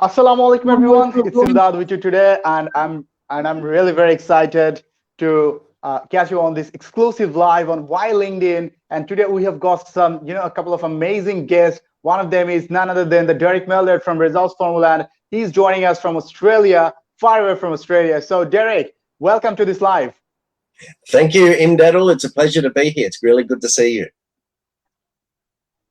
Assalamu alaikum everyone. It's Imdadul with you today, and I'm really very excited to catch you on this exclusive live on Why LinkedIn. And today we have got some, a couple of amazing guests. One of them is none other than the Derick Mildred from Results Formula, and he's joining us from Australia, far away from Australia. So Derick, welcome to this live. Thank you, Imdadul. It's a pleasure to be here. It's really good to see you.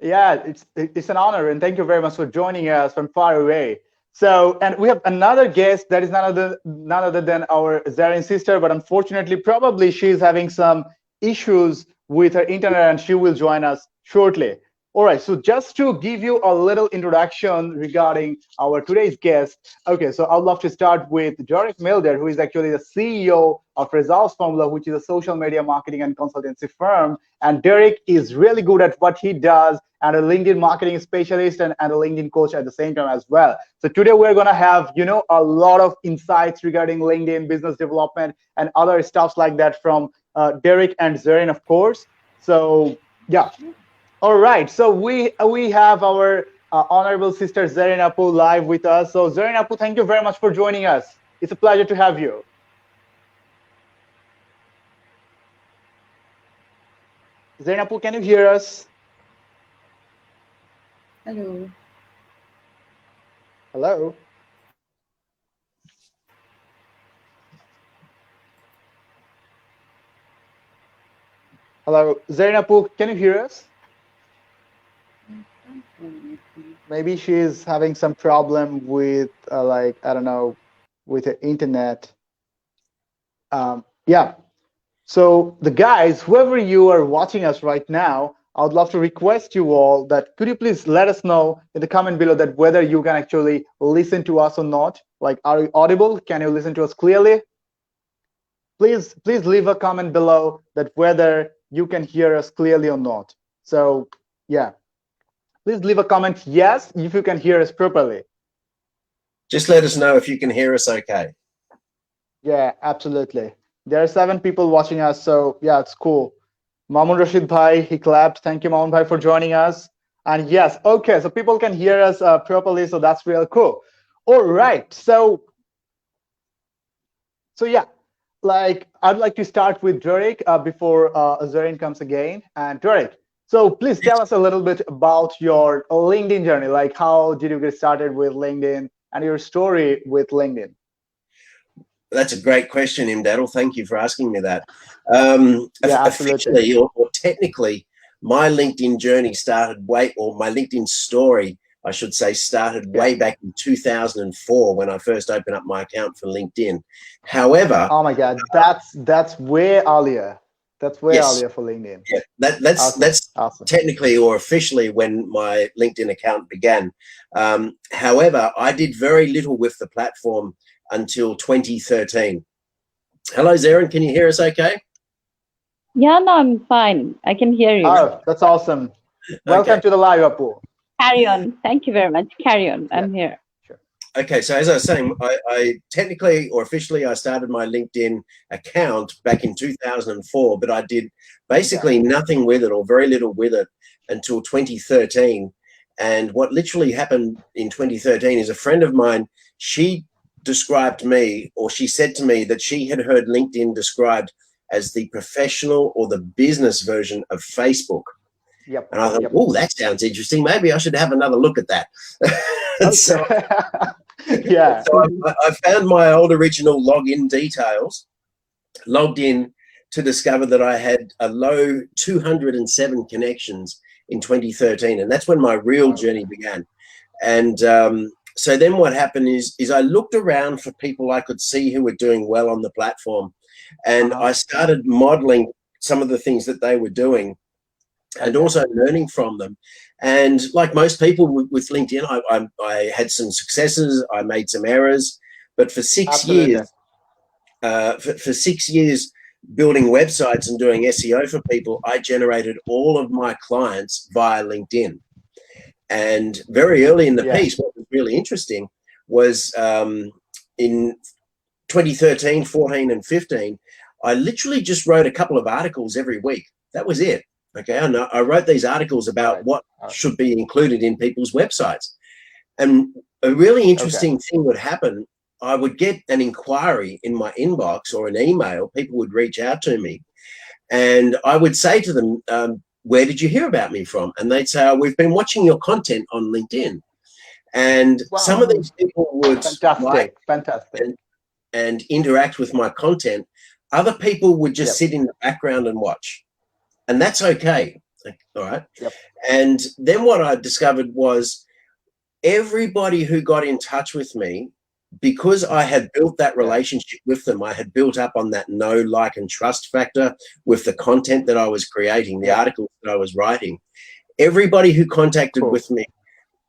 Yeah, it's an honor, and thank you very much for joining us from far away. So, and we have another guest that is none other than our Jerin sister, but unfortunately, probably she's having some issues with her internet, and she will join us shortly. All right, so just to give you a little introduction regarding our today's guest. Okay, so I'd love to start with Derick Mildred, who is actually the CEO of Results Formula, which is a social media marketing and consultancy firm. And Derick is really good at what he does, and a LinkedIn marketing specialist and a LinkedIn coach at the same time as well. So today we're gonna have, a lot of insights regarding LinkedIn business development and other stuffs like that from Derick and Jerin, of course. So yeah. All right, so we have our honorable sister Jerin live with us. So Jerin, thank you very much for joining us. It's a pleasure to have you. Jerin, can you hear us? Hello. Hello. Hello, Jerin, can you hear us? Maybe she's having some problem with I don't know, with the internet. Yeah. So the guys, whoever you are watching us right now, I would love to request you all that could you please let us know in the comment below that whether you can actually listen to us or not. Like, are you audible? Can you listen to us clearly? Please leave a comment below that whether you can hear us clearly or not. So yeah. Please leave a comment yes if you can hear us properly. Just let us know if you can hear us okay. Yeah, absolutely. There are 7 people watching us, so yeah, it's cool. Mamun Rashid Bhai, he clapped. Thank you, Mamun Bhai, for joining us. And yes, okay, so people can hear us properly, so that's real cool. All right, so yeah, I'd like to start with Derick before Jerin comes again. And Derick, so please tell us a little bit about your LinkedIn journey. Like, how did you get started with LinkedIn and your story with LinkedIn? That's a great question, Imdadul. Thank you for asking me that. Yeah, officially or technically, my LinkedIn journey started my LinkedIn story, I should say, started way back in 2004 when I first opened up my account for LinkedIn. However, oh my God, that's way earlier. That's way earlier for LinkedIn. Yeah, that's awesome. Technically or officially when my LinkedIn account began. However, I did very little with the platform until 2013. Hello, Jerin, can you hear us okay? Yeah, no, I'm fine. I can hear you. Oh, that's awesome. Welcome to the live, Apu. Carry on. Thank you very much. Carry on. I'm here. Okay, so as I was saying, I technically or officially I started my LinkedIn account back in 2004, but I did basically nothing with it or very little with it until 2013. And what literally happened in 2013 is a friend of mine, she described me, or she said to me that she had heard LinkedIn described as the professional or the business version of Facebook. Yep. And I thought, oh, that sounds interesting. Maybe I should have another look at that. So, yeah. So I found my old original login details, logged in to discover that I had a low 207 connections in 2013. And that's when my real journey began. And so then what happened is I looked around for people I could see who were doing well on the platform. And I started modeling some of the things that they were doing and also learning from them. And like most people with LinkedIn, I had some successes, I made some errors, but for 6 years, for 6 years building websites and doing SEO for people, I generated all of my clients via LinkedIn. And very early in the piece, what was really interesting was in 2013, 14, and 15, I literally just wrote a couple of articles every week. That was it. Okay, and I wrote these articles about what should be included in people's websites. And a really Okay. interesting thing would happen. I would get an inquiry in my inbox or an email. People would reach out to me, and I would say to them, where did you hear about me from? And they'd say, oh, we've been watching your content on LinkedIn. And some of Wow. these people would like Fantastic. Fantastic. and interact with my content. Other people would just Yep. sit in the background and watch. And that's okay. All right. Yep. And then what I discovered was everybody who got in touch with me, because I had built that Yeah. relationship with them, I had built up on that know, like, and trust factor with the content that I was creating, the Yeah. articles that I was writing. Everybody who contacted Cool. with me,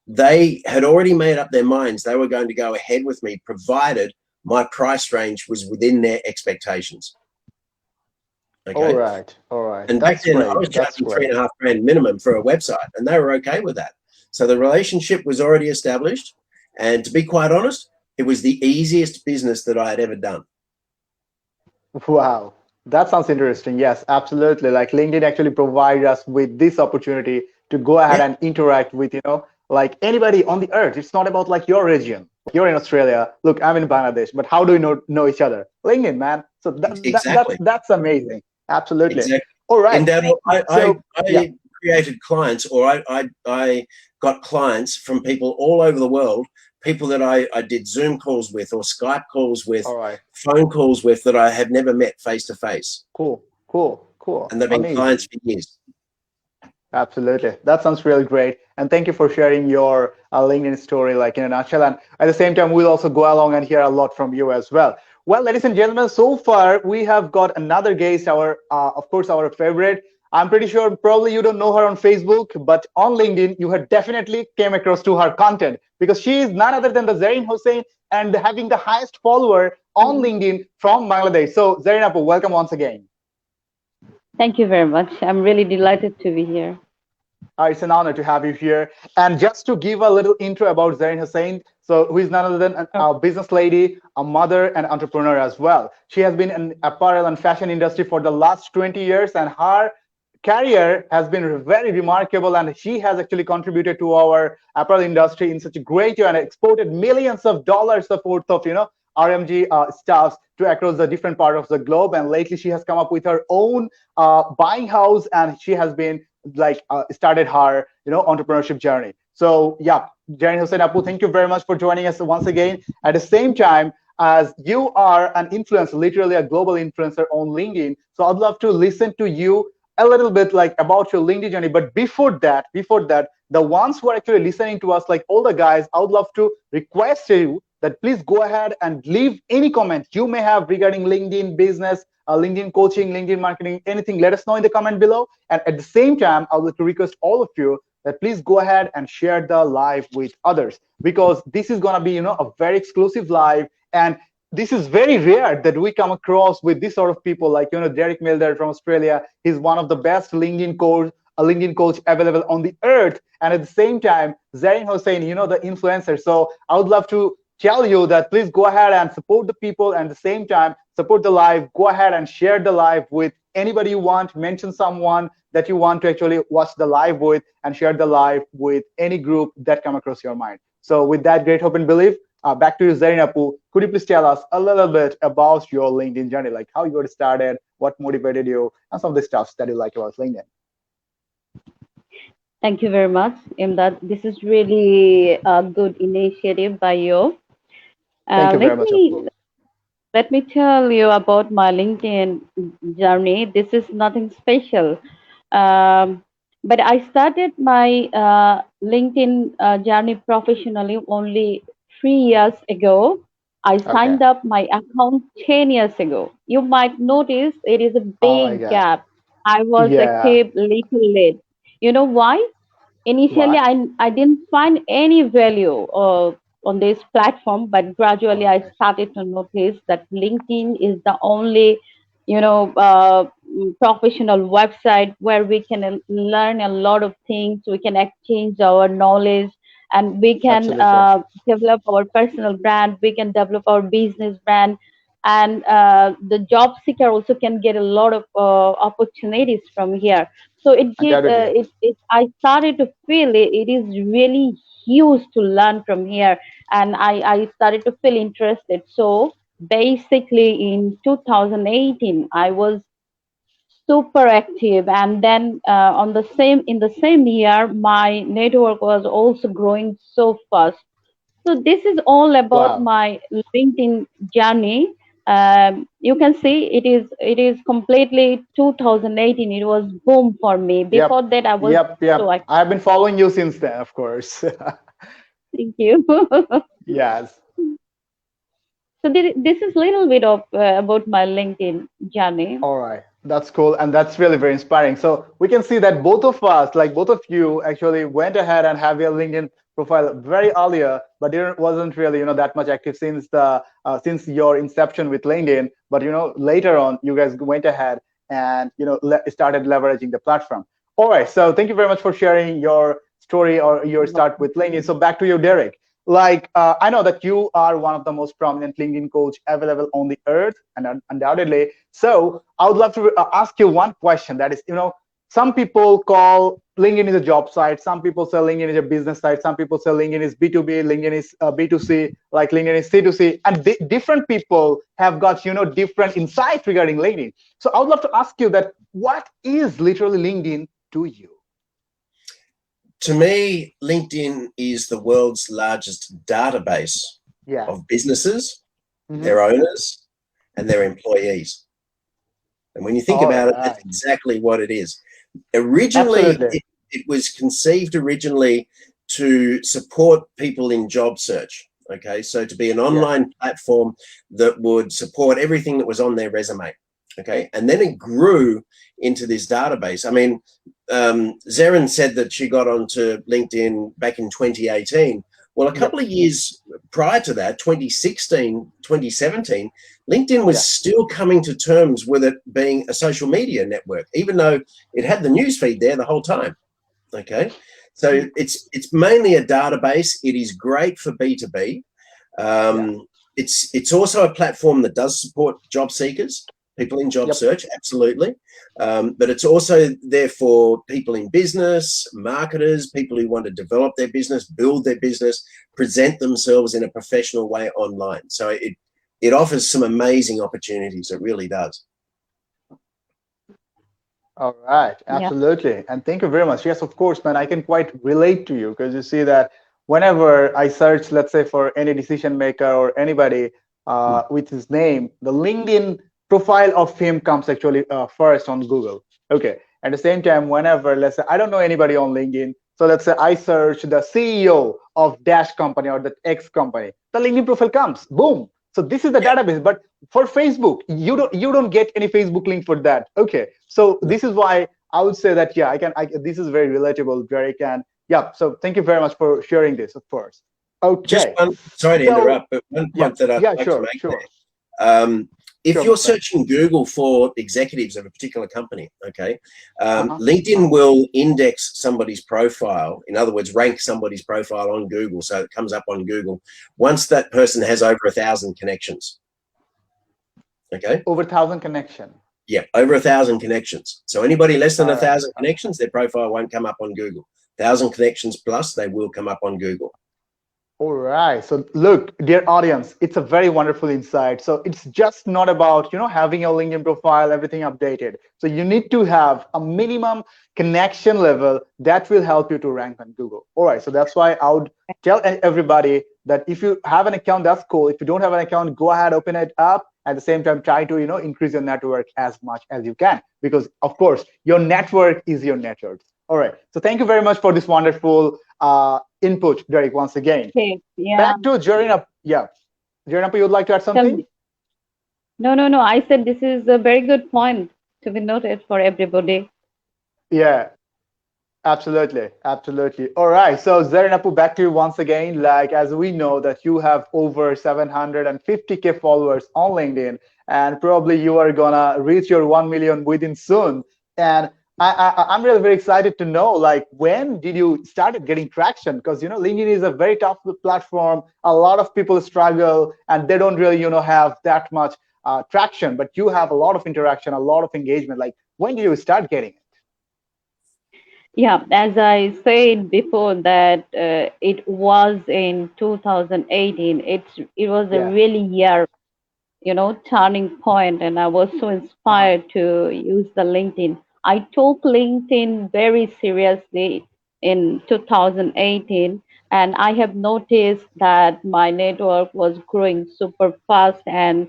they had already made up their minds. They were going to go ahead with me, provided my price range was within their expectations. All Okay. right. All right. And back That's then, I great. was That's charging great. $3,500 minimum for a website, and they were okay with that. So the relationship was already established. And to be quite honest, it was the easiest business that I had ever done. Wow, that sounds interesting. Yes, absolutely. Like LinkedIn actually provides us with this opportunity to go ahead Yeah, and interact with, like anybody on the earth. It's not about like your region. You're in Australia. Look, I'm in Bangladesh. But how do we know each other? LinkedIn, man. So exactly. that's amazing. Absolutely. Exactly. All In right. that, So yeah. I created clients, or I got clients from people all over the world, people that I did Zoom calls with, or Skype calls with, All right. phone calls with, that I have never met face to face. Cool. Cool. Cool. And they've been clients Amazing. for years. Absolutely. That sounds really great. And thank you for sharing your LinkedIn story, like in a nutshell. And at the same time, we'll also go along and hear a lot from you as well. Well, ladies and gentlemen, so far we have got another guest, of course, our favorite. I'm pretty sure probably you don't know her on Facebook, but on LinkedIn, you have definitely came across to her content because she is none other than the Jerin Hossain and having the highest follower on LinkedIn from Bangladesh. So Jerin Apu, welcome once again. Thank you very much. I'm really delighted to be here. It's an honor to have you here. And just to give a little intro about Jerin Hossain, so who is none other than Oh, a business lady, a mother, and entrepreneur as well. She has been in apparel and fashion industry for the last 20 years, and her career has been very remarkable. And she has actually contributed to our apparel industry in such a great way and exported millions of dollars of worth of RMG stuffs to across the different part of the globe. And lately, she has come up with her own buying house, and she has been like started her entrepreneurship journey. So yeah, Jerin Hossain Apu, thank you very much for joining us once again. At the same time, as you are an influencer, literally a global influencer on LinkedIn, so I'd love to listen to you a little bit like about your LinkedIn journey. But before that, the ones who are actually listening to us, like all the guys, I would love to request you that please go ahead and leave any comment you may have regarding LinkedIn business, LinkedIn coaching, LinkedIn marketing, anything. Let us know in the comment below. And at the same time, I would like to request all of you that please go ahead and share the live with others because this is going to be, a very exclusive live. And this is very rare that we come across with this sort of people like, Derick Mildred from Australia. He's one of the best a LinkedIn coach available on the earth. And at the same time, Jerin Hossain, the influencer. So I would love to tell you that please go ahead and support the people and at the same time support the live. Go ahead and share the live with anybody you want. Mention someone that you want to actually watch the live with and share the live with any group that come across your mind. So with that great hope and belief, back to you, Jerin Apu. Could you please tell us a little bit about your LinkedIn journey, like how you got started, what motivated you, and some of the stuff that you like about LinkedIn? thank you very much, Imdad. This is really a good initiative by you. Thank you very Let much, Apu. me tell you about my LinkedIn journey. This is nothing special. Um, but I started my LinkedIn journey professionally only 3 years ago. I Okay. signed up my account 10 years ago. You might notice it is a Oh my big God. gap. I was Yeah. active little late. You know why? Initially, Why? I didn't find any value on this platform, but gradually I Okay. started to notice that LinkedIn is the only, professional website where we can learn a lot of things. We can exchange our knowledge, and we can Absolutely. develop our personal brand. We can develop our business brand, and the job seeker also can get a lot of opportunities from here. So it get Undoubtedly. I started to feel it is really huge to learn from here, and I started to feel interested. So basically in 2018 I was super active, and then on the same in the same year my network was also growing so fast. So this is all about Wow. my LinkedIn journey. You can see it is completely 2018. It was boom for me. Before Yep. that, I was Yep. so Yep. active. I've been following you since then, of course. Thank you. Yes. So this is little bit of about my LinkedIn journey. All right, that's cool, and that's really very inspiring. So we can see that both of us, like both of you, actually went ahead and have your LinkedIn profile very earlier, but it wasn't really, that much active since the since your inception with LinkedIn. But later on, you guys went ahead and started leveraging the platform. All right, so thank you very much for sharing your story or your start with LinkedIn. So back to you, Derick. Like I know that you are one of the most prominent LinkedIn coach available on the earth, and undoubtedly. So I would love to ask you one question. That is, some people call LinkedIn is a job site. Some people say LinkedIn is a business site. Some people say LinkedIn is B2B. LinkedIn is B2C. Like LinkedIn is C2C. And different people have got different insights regarding LinkedIn. So I would love to ask you that what is literally LinkedIn to you? To me, LinkedIn is the world's largest database Yeah. of businesses, Mm-hmm. their owners, and their employees. And when you think All about it, that's right. exactly what it is. Originally, Absolutely. it was conceived originally to support people in job search. Okay, so to be an Yeah. online platform that would support everything that was on their resume. Okay, and then it grew into this database. I mean, Jerin said that she got onto LinkedIn back in 2018. Well, a couple Yep. of years prior to that, 2016, 2017, LinkedIn was Yeah. still coming to terms with it being a social media network, even though it had the news feed there the whole time. Okay, so it's mainly a database. It is great for B2B. Yeah. It's also a platform that does support job seekers, people in job Yep. search, absolutely. But it's also there for people in business, marketers, people who want to develop their business, build their business, present themselves in a professional way online. So it offers some amazing opportunities. It really does. All right, Yeah. absolutely. And thank you very much. Yes, of course, man, I can quite relate to you because you see that whenever I search, let's say, for any decision maker or anybody with his name, the LinkedIn profile of him comes actually first on Google. Okay. At the same time, whenever, let's say, I don't know anybody on LinkedIn. So let's say I search the CEO of Dash company or the X company, the LinkedIn profile comes, boom. So this is the Yeah. database. But for Facebook, you don't get any Facebook link for that. Okay, so this is why I would say that yeah, this is very relatable, Derick, and yeah. So thank you very much for sharing this, of course. Just Okay, one, sorry to so interrupt, but one yeah, point that I'd yeah, like to sure, make sure, there. If sure, my you're friend. searching Google for executives of a particular company, okay, Uh-huh. LinkedIn will index somebody's profile. In other words, rank somebody's profile on Google, so it comes up on Google once that person has over 1,000 connections. Okay. Over 1,000 connection. Yeah, over 1,000 connections. So anybody less than All right. 1,000 connections, their profile won't come up on Google. 1,000 connections plus, they will come up on Google. All right. So look, dear audience, it's a very wonderful insight. So it's just not about, having a LinkedIn profile, everything updated. So you need to have a minimum connection level that will help you to rank on Google. All right. So that's why I would tell everybody that if you have an account, that's cool. If you don't have an account, go ahead, open it up. At the same time, try to, increase your network as much as you can, because of course, your network is your network. All right. So thank you very much for this wonderful input, Derick, once again. Okay. Yeah. Back to Jerin. Yeah, Jerin, you would like to add Tell something? me. No, no, no. I said this is a very good point to be noted for everybody. Yeah, absolutely, absolutely. All right, so Jerin, back to you once again. Like as we know that you have over 750K followers on LinkedIn, and probably you are gonna reach your 1 million within soon. And I'm really very excited to know, like, when did you started getting traction? Because LinkedIn is a very tough platform. A lot of people struggle, and they don't really have that much traction. But you have a lot of interaction, a lot of engagement. Like, when did you start getting it? Yeah, as I said before that it was in 2018. It was a Yeah. really year, turning point, and I was so Uh-huh. inspired to use the LinkedIn. I took LinkedIn very seriously in 2018, and I have noticed that my network was growing super fast, and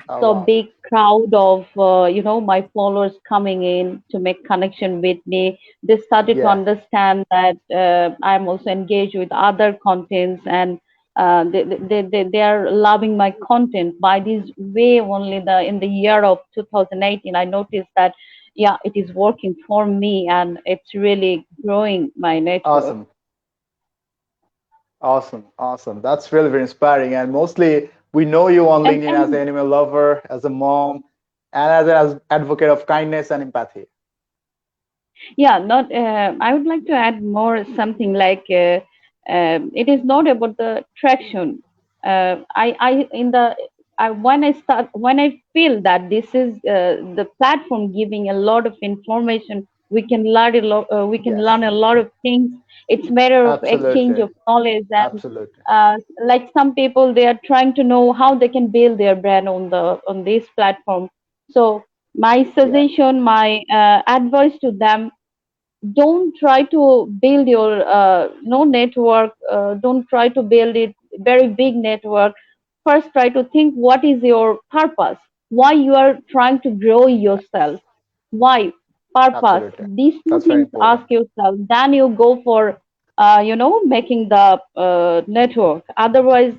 Oh, so wow. big crowd of my followers coming in to make connection with me. They started to Yeah, understand that I'm also engaged with other contents, and they are loving my content. By this way only, the in the year of 2018 I noticed that yeah, it is working for me, and it's really growing my network. awesome. Awesome, awesome. That's really very inspiring. And mostly, we know you on LinkedIn as an And animal lover, as a mom, and as an advocate of kindness and empathy. yeah, not. I would like to add more something like it is not about the traction. In the when I start when I feel that this is the platform giving a lot of information, we can learn a lot. We can Yes, learn a lot of things. It's matter of exchange absolutely, of knowledge, and absolutely. like some people, they are trying to know how they can build their brand on this platform. So my Yeah, suggestion, my advice to them, don't try to build your no network, don't try to build it very big network. First try to think what is your purpose, why you are trying to grow yeah, yourself, why, purpose. absolutely. These two That's very things ask important. yourself, then you go for making the network. Otherwise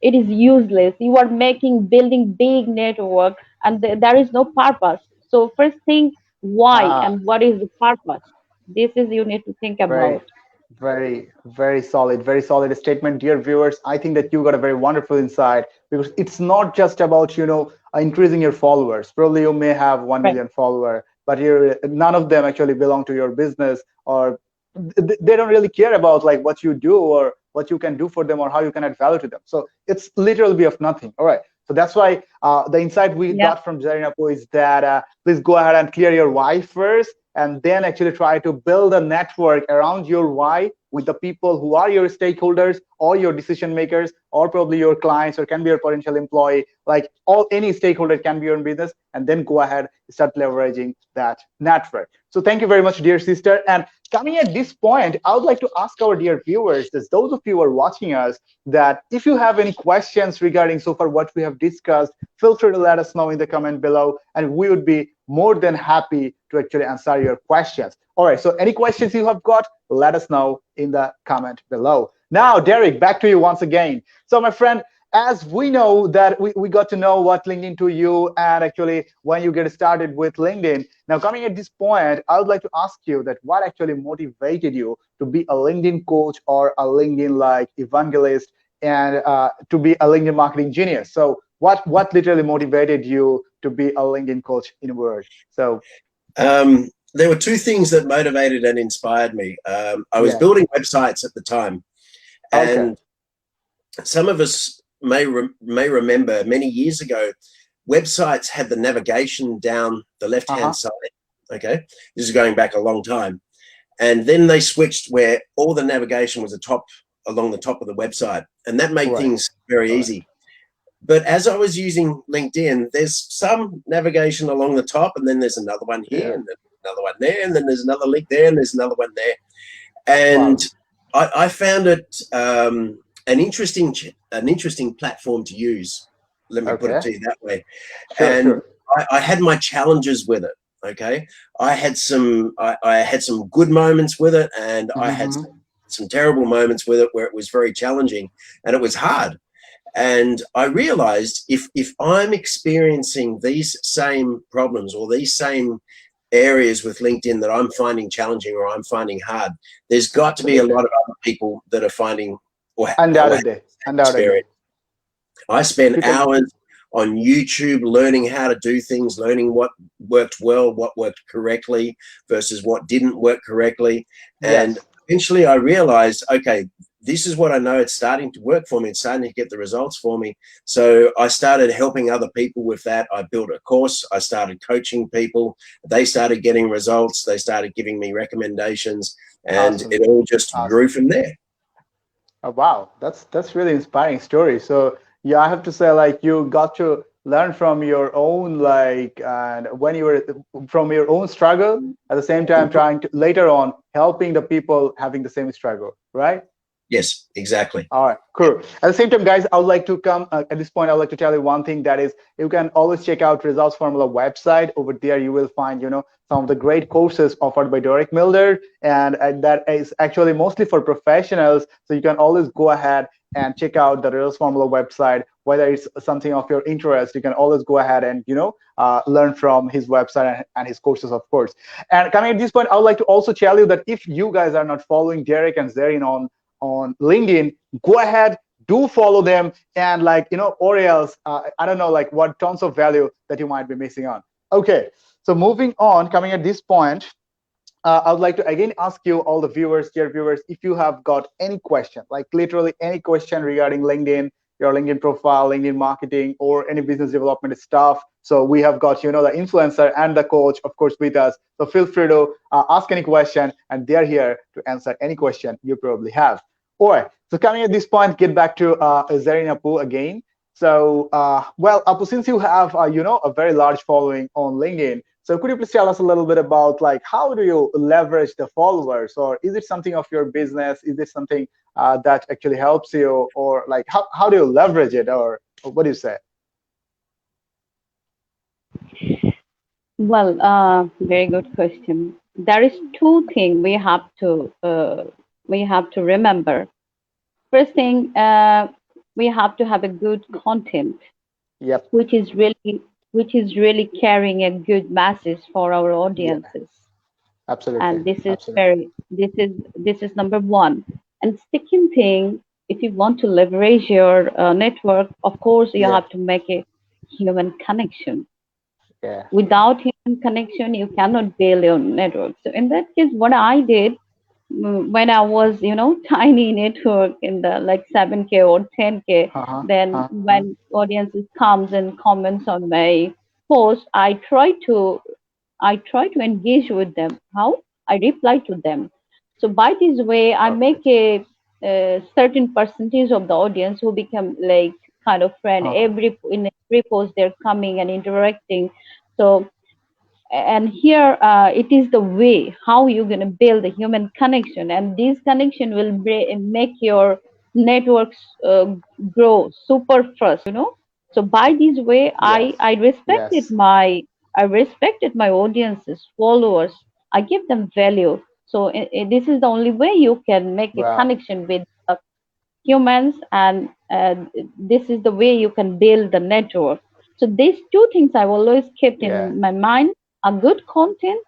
it is useless. You are making building big network, and there is no purpose. So first think why Ah, and what is the purpose. This is you need to think very, about. very solid statement, dear viewers. I think that you got a very wonderful insight because it's not just about, increasing your followers. Probably you may have 1 Right. million follower, but none of them actually belong to your business, or they don't really care about like what you do or what you can do for them or how you can add value to them. So it's literally be of nothing. All right. So that's why the insight we Yeah. got from Jerin is that please go ahead and clear your why first, and then actually try to build a network around your why with the people who are your stakeholders or your decision makers or probably your clients or can be your potential employee, like all any stakeholder can be your business, and then go ahead start leveraging that network. So thank you very much, dear sister. And coming at this point, I would like to ask our dear viewers, those of you who are watching us, that if you have any questions regarding so far what we have discussed, feel free to let us know in the comment below, and we would be more than happy to actually answer your questions. All right, so any questions you have got, let us know in the comment below. Now, Derick, back to you once again. So, my friend, as we know that we got to know what LinkedIn to you and actually when you get started with LinkedIn. Now, coming at this point, I would like to ask you that what actually motivated you to be a LinkedIn coach or a LinkedIn like evangelist, and to be a LinkedIn marketing genius. So what literally motivated you to be a LinkedIn coach in a word? So There were two things that motivated and inspired me. I was yeah, building websites at the time, okay, and some of us may remember many years ago, websites had the navigation down the left-hand uh-huh, side. Okay, this is going back a long time, and then they switched where all the navigation was along the top of the website, and that made right, things very all right, easy. But as I was using LinkedIn, there's some navigation along the top, and then there's another one here, yeah, and then another one there, and then there's another link there, and there's another one there. And wow, I found it an interesting platform to use. Let me put it okay, to you that way. sure, And sure, I had my challenges with it. Okay, I had some good moments with it, and I had mm-hmm. some terrible moments with it where it was very challenging and it was hard. And I realized if I'm experiencing these same problems or these same areas with LinkedIn that I'm finding challenging or I'm finding hard, there's got to be a Absolutely, lot of other people that are finding or have undoubtedly, the same undoubtedly, experience. I spend people, hours on YouTube learning how to do things, learning what worked well, what worked correctly versus what didn't work correctly. And yes, eventually I realized, okay, this is what I know. It's starting to work for me. It's starting to get the results for me. So I started helping other people with that. I built a course. I started coaching people. They started getting results. They started giving me recommendations, and Awesome. it all just grew Awesome. from there. Oh, wow, that's really inspiring story. So yeah, I have to say, like, you got to learn from your own, like, and when you were from your own struggle, at the same time trying to later on helping the people having the same struggle, right? Yes, exactly. All right, cool. At the same time, guys, I would like to come at this point. I would like to tell you one thing, that is, you can always check out Results Formula website. Over there, you will find, some of the great courses offered by Derick, Mildred, and that is actually mostly for professionals. So you can always go ahead and check out the Results Formula website. Whether it's something of your interest, you can always go ahead and learn from his website and his courses, of course. And coming at this point, I would like to also tell you that if you guys are not following Derick and Jerin on LinkedIn, go ahead, do follow them, and, like, or else I don't know, like, what tons of value that you might be missing on. Okay, so moving on, coming at this point, I would like to again ask you, all the viewers, dear viewers, if you have got any question, like literally any question regarding LinkedIn, your LinkedIn profile, LinkedIn marketing, or any business development stuff. So we have got, the influencer and the coach, of course, with us. So feel free to ask any question, and they're here to answer any question you probably have. All right. So coming at this point, get back to Jerin Apu again. So, well, Apu, since you have, a very large following on LinkedIn, so could you please tell us a little bit about, like, how do you leverage the followers, or is it something of your business? Is it something that actually helps you, or like how do you leverage it, or what do you say? Well, very good question. There is two things we have to remember. First thing, we have to have a good content, Yep. which is really carrying a good message for our Yeah. audiences. Absolutely. And this is Absolutely. very this is number one. And second thing, if you want to leverage your network, of course you Yep. have to make a human connection. Yeah. Without human connection, you cannot build your network. So in that case, what I did, when I was, tiny network in the like 7K or 10K, Uh-huh. then Uh-huh. when audiences comes and comments on my post, I try to engage with them. How? I reply to them. So by this way, I Okay. make a certain percentage of the audience who become like kind of friend. Uh-huh. In every post, they're coming and interacting. So, and here it is the way how you're going to build a human connection, and this connection will make your networks grow super fast. So by this way, Yes. Yes. I respected my audiences, followers. I give them value. So this is the only way you can make a Wow. connection with humans, and this is the way you can build the network. So these two things I've always kept Yeah. in my mind: a good content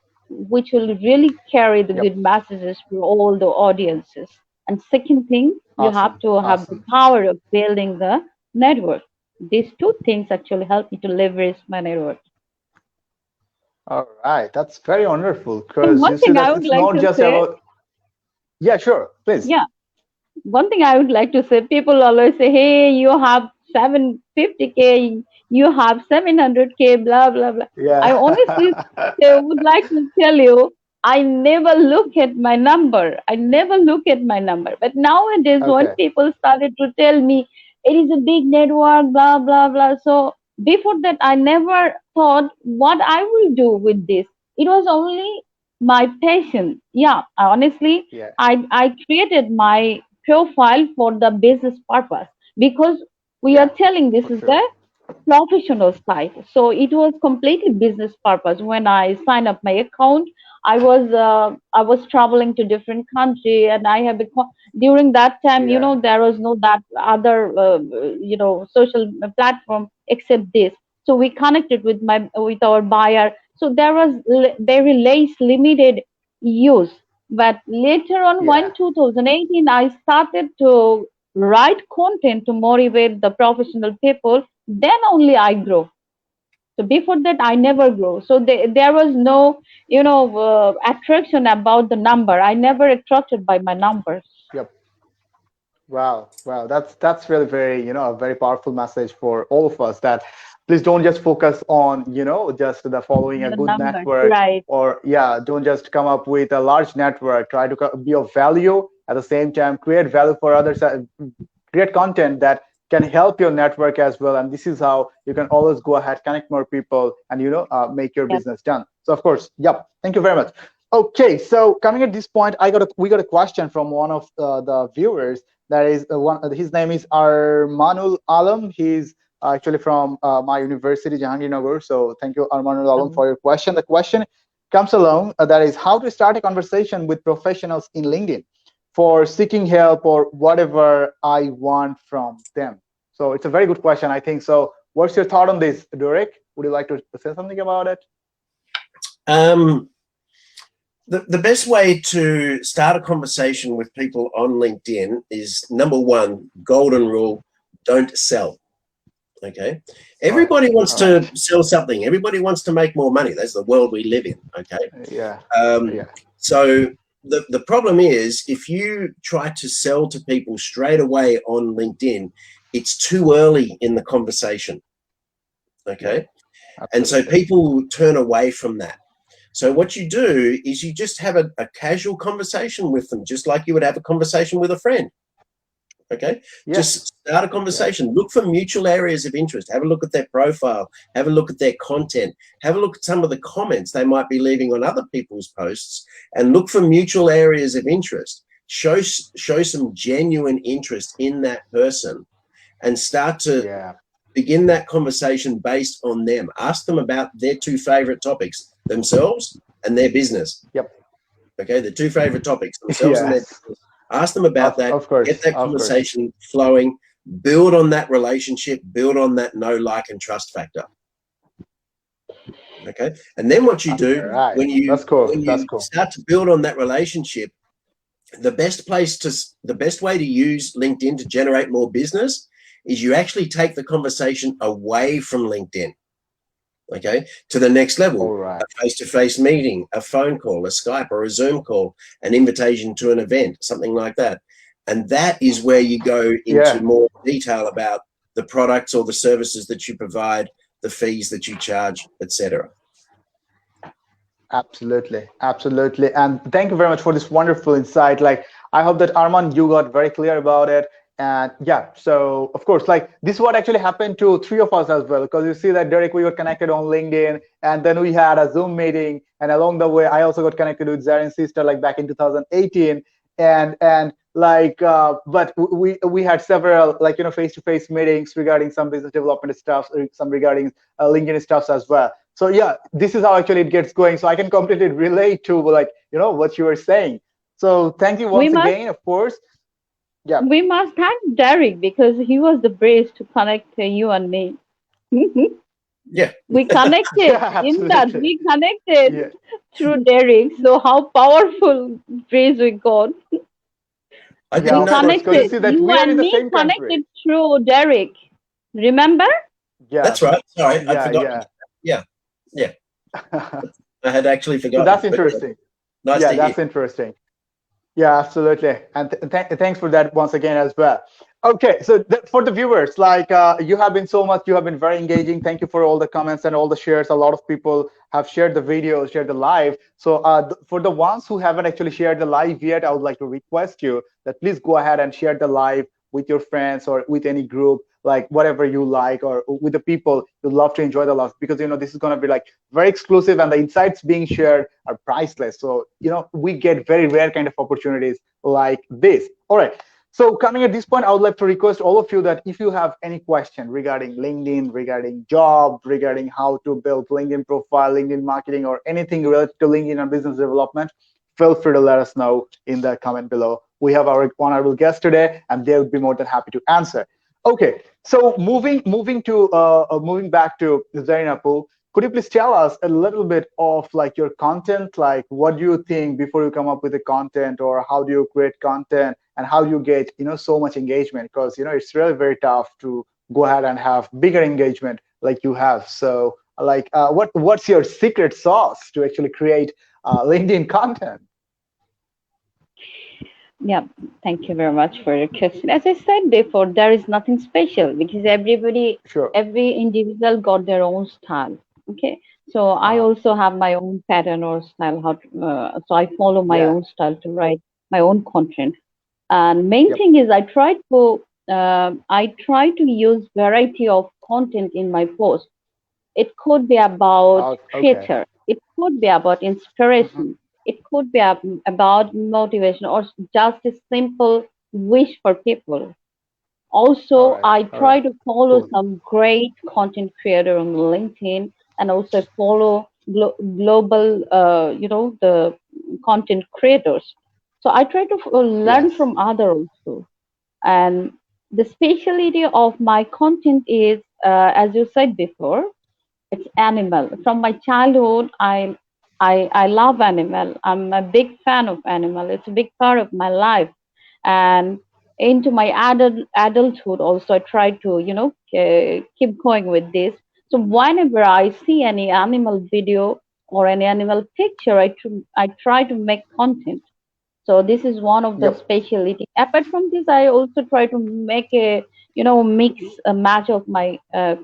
which will really carry the Yep. good messages for all the audiences, and second thing, you have Awesome. to have the Awesome. power of building the network. These two things actually help me to leverage my network. All right. That's very wonderful, And because one you see thing I that would it's like not to just say, about. Yeah, sure. Please. yeah, one thing I would like to say, people always say, hey, you have 750K, you have 700K, blah, blah, blah. I Yeah. honestly would like to tell you, I never look at my number. I never look at my number. But nowadays, when Okay. people started to tell me it is a big network, blah, blah, blah. So before that, I never thought what I will do with this. It was only my passion. Yeah, honestly, Yeah. I created my profile for the business purpose, because we are Yeah. telling this For is the sure. professional side. So it was completely business purpose. When I signed up my account, I was traveling to different country, and I have become, during that time, Yeah. there was no that other social platform except this. So we connected with our buyer. So there was very less limited use. But later on, Yeah. when 2018, I started to write content to motivate the professional people, then only I grow. So before that, I never grow. So there was no, attraction about the number. I never attracted by my numbers. Yep. Wow, wow, that's really very, a very powerful message for all of us that please don't just focus on, just the following a Your good numbers, network right? or yeah, don't just come up with a large network. Try to be of value at the same time, create value for others, create content that can help your network as well. And this is how you can always go ahead, connect more people, and make your Yep. business done. So of course, yep. Thank you very much. Okay, so coming at this point, we got a question from one of the viewers. That is one. His name is Armanul Alam. He's actually from my university, Jahangirnagar. So thank you, Armanul Alam, Um, for your question. The question comes along that is how to start a conversation with professionals in LinkedIn for seeking help or whatever I want from them. So it's a very good question, I think. So what's your thought on this, Derick? Would you like to say something about it? Um, the best way to start a conversation with people on LinkedIn is number one, golden rule, don't sell. Okay. Everybody wants All to right. sell something. Everybody wants to make more money. That's the world we live in. Okay. Yeah. Um, Yeah. so the problem is if you try to sell to people straight away on LinkedIn, it's too early in the conversation. Yep. Okay. And so Absolutely. people turn away from that. So what you do is you just have a casual conversation with them, just like you would have a conversation with a friend. Okay, Yes. just start a Yeah. conversation. Look for mutual areas of interest. Have a look at their profile. Have a look at their content. Have a look at some of the comments they might be leaving on other people's posts, and look for mutual areas of interest. Show some genuine interest in that person, and start to Yeah. begin that conversation based on them. Ask them about their two favorite topics, themselves and their business. Yep. Okay, the two favorite topics, themselves and their Yes. business. Ask them about that, Of course. get that Of course. conversation flowing, build on that relationship, build on that know, like, and trust factor. Okay. And then what you All do right. when you That's cool. when That's you cool. start to build on that relationship, the best way to use LinkedIn to generate more business is you actually take the conversation away from LinkedIn. Okay, to the next level, All right. a face-to-face meeting, a phone call, a Skype or a Zoom call, an invitation to an event, something like that. And that is where you go into Yeah. more detail about the products or the services that you provide, the fees that you charge, etc. Absolutely, absolutely. And thank you very much for this wonderful insight. Like, I hope that Arman, you got very clear about it. And yeah, so of course, like this is what actually happened to three of us as well. Because you see that Derick, we got connected on LinkedIn, and then we had a Zoom meeting, and along the way, I also got connected with Jerin's sister, like back in 2018, and like, but we had several like face-to-face meetings regarding some business development stuff, some regarding LinkedIn stuffs as well. So yeah, this is how actually it gets going. So I can completely relate to like what you were saying. So thank you we once must again, of course. Yeah. we must thank Derick because he was the bridge to connect you and me. Yeah, We connected Yeah, in that absolutely. we connected Yeah. through Derick. So how powerful bridge we got. I Yeah, We didn't of know course, because you connected. see that You we are in and the me same country. connected through Derick. Remember? Yeah. that's right. Sorry, I'd Yeah. forgotten. Yeah. Yeah, yeah, I had actually So forgotten. that's But yeah, interesting. nice Yeah, to hear. that's interesting. Yeah, absolutely. And thanks for that once again as well. Okay, so for the viewers, like you have been very engaging. Thank you for all the comments and all the shares. A lot of people have shared the video, shared the live. So for the ones who haven't actually shared the live yet, I would like to request you that please go ahead and share the live with your friends or with any group, like whatever you like, or with the people you love to enjoy the live, because this is going to be like very exclusive, and the insights being shared are priceless. So we get very rare kind of opportunities like this. All right, so coming at this point, I would like to request all of you that if you have any question regarding LinkedIn, regarding job, regarding how to build LinkedIn profile, LinkedIn marketing, or anything related to LinkedIn and business development, feel free to let us know in the comment below. We have our honorable guest today, and they would be more than happy to answer. Okay, so moving back to Zainapu, could you please tell us a little bit of like your content, like what do you think before you come up with the content, or how do you create content, and how do you get so much engagement? Because it's really very tough to go ahead and have bigger engagement like you have. So like what's your secret sauce to actually create LinkedIn content? Yeah, thank you very much for your question. As I said before, there is nothing special because Sure. every individual got their own style. Okay, so I Uh-huh. also have my own pattern or style. So I follow my Yeah. own style to write my own content. And main Yep. thing is I try to use variety of content in my post. It could be about Okay. theater. It could be about Hmm. inspiration. It could be about motivation or just a simple wish for people. All Also, right. I All right. try to follow Cool. some great content creator on LinkedIn and also follow global, the content creators. So I try to learn Yes. from others also. And the specialty of my content is, as you said before, it's animal. From my childhood, I love animal. I'm a big fan of animal. It's a big part of my life. And into my adulthood also, I try to keep going with this. So whenever I see any animal video or any animal picture, I try to make content. So this is one of the Yep. specialty. Apart from this, I also try to make mix a match of my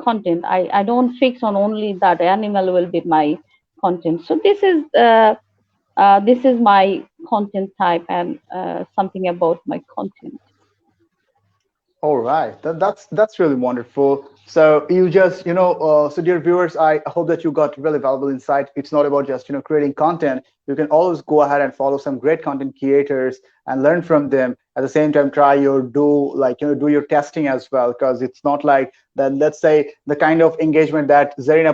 content. I don't fix on only that animal will be my content. So this is my content type and something about my content. All right, that's really wonderful. So you just, so dear viewers, I hope that you got really valuable insight. It's not about just, creating content. You can always go ahead and follow some great content creators and learn from them. At the same time, try your do your testing as well, because it's not like that. Let's say the kind of engagement that Zarina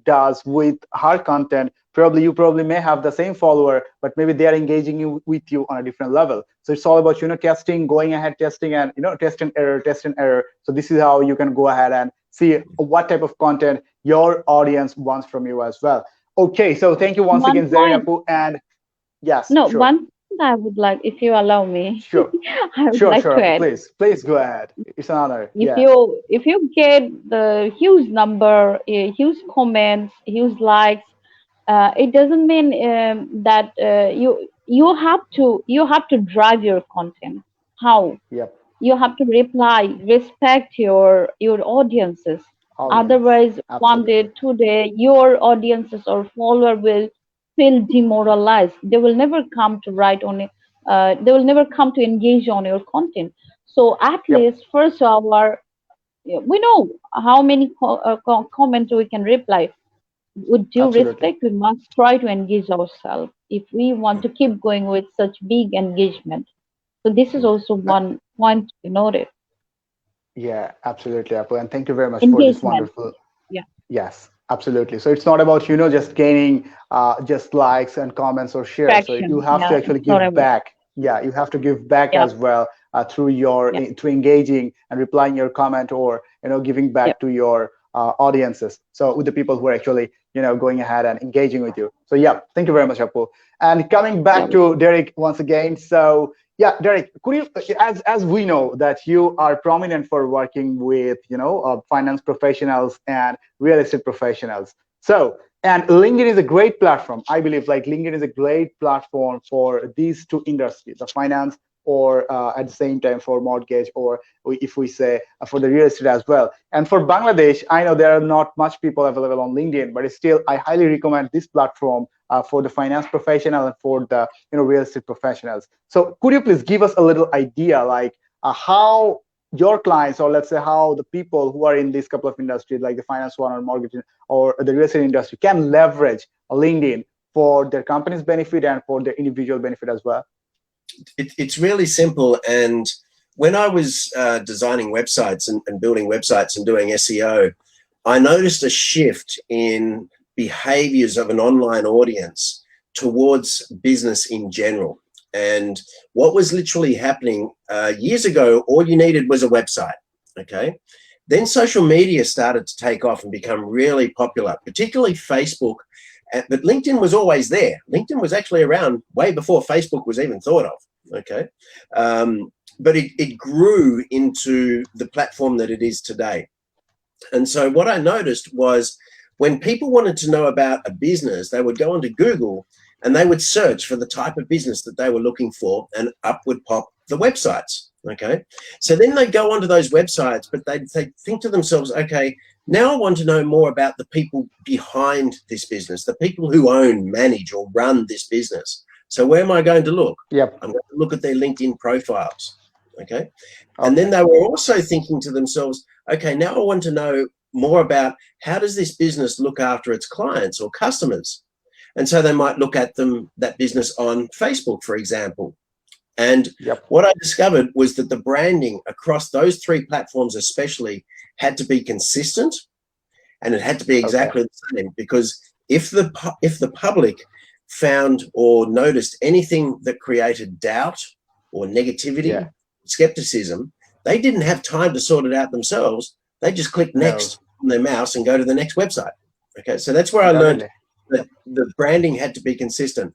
does with her content. Probably you probably may have the same follower, but maybe they are engaging you with you on a different level. So it's all about testing, going ahead testing, and test and error. So this is how you can go ahead and see what type of content your audience wants from you as well. Okay, so thank you once One again, point, Zarinapu, and yes, no, sure, one point I would like, if you allow me, sure, I would like sure, to Apu, add. please go ahead. It's an honor. Yes. If you get the huge number, huge comments, huge likes, it doesn't mean that you have to drive your content. How? Yep. You have to reply, respect your audiences. Audience. Otherwise, one day, Absolutely. 2 day, your audiences or follower will feel demoralized. They will never come to write on it. They will never come to engage on your content. So at Yep. least first hour, we know how many comments we can reply. With due Absolutely. respect, we must try to engage ourselves if we want to keep going with such big engagement. So this is also one point to note it. Yeah, absolutely, Apu. And thank you very much for this Engagement. wonderful. Yeah. Yes, absolutely. So it's not about, just gaining just likes and comments or share. So you Traction. have to Yeah. actually It's not give about. back. Yeah, you have to give back Yeah. as well through Yeah. through engaging and replying your comment, or giving Yeah. back to your audiences. So with the people who are actually going ahead and engaging with you. So yeah, thank you very much, Apu. And coming Yeah. back to Derick once again. So yeah, Derick, could you, as we know that you are prominent for working with finance professionals and real estate professionals. So, and LinkedIn is a great platform. I believe like LinkedIn is a great platform for these two industries, the finance or at the same time for mortgage, or if we say for the real estate as well. And for Bangladesh, I know there are not much people available on LinkedIn, but still I highly recommend this platform for the finance professional and for the real estate professionals. So could you please give us a little idea like how your clients, or let's say how the people who are in these couple of industries like the finance one or mortgage or the real estate industry can leverage LinkedIn for their company's benefit and for their individual benefit as well? It's really simple. And when I was designing websites and building websites and doing SEO, I noticed a shift in behaviors of an online audience towards business in general. And what was literally happening years ago, all you needed was a website. Okay. Then social media started to take off and become really popular, particularly Facebook. But LinkedIn was always there. LinkedIn was actually around way before Facebook was even thought of. Okay. But it grew into the platform that it is today. And so what I noticed was when people wanted to know about a business, they would go onto Google and they would search for the type of business that they were looking for, and up would pop the websites. Okay, so then they go onto those websites, but they think to themselves, okay, now I want to know more about the people behind this business, the people who own, manage, or run this business. So where am I going to look? Yep. I'm going to look at their LinkedIn profiles. Okay. And then they were also thinking to themselves, okay, now I want to know more about how does this business look after its clients or customers? And so they might look at that business on Facebook, for example. And what I discovered was that the branding across those three platforms especially had to be consistent, and it had to be exactly the same, because if the public found or noticed anything that created doubt or negativity, skepticism, they didn't have time to sort it out themselves. They just click next on their mouse and go to the next website. Okay, so that's where I learned that the branding had to be consistent.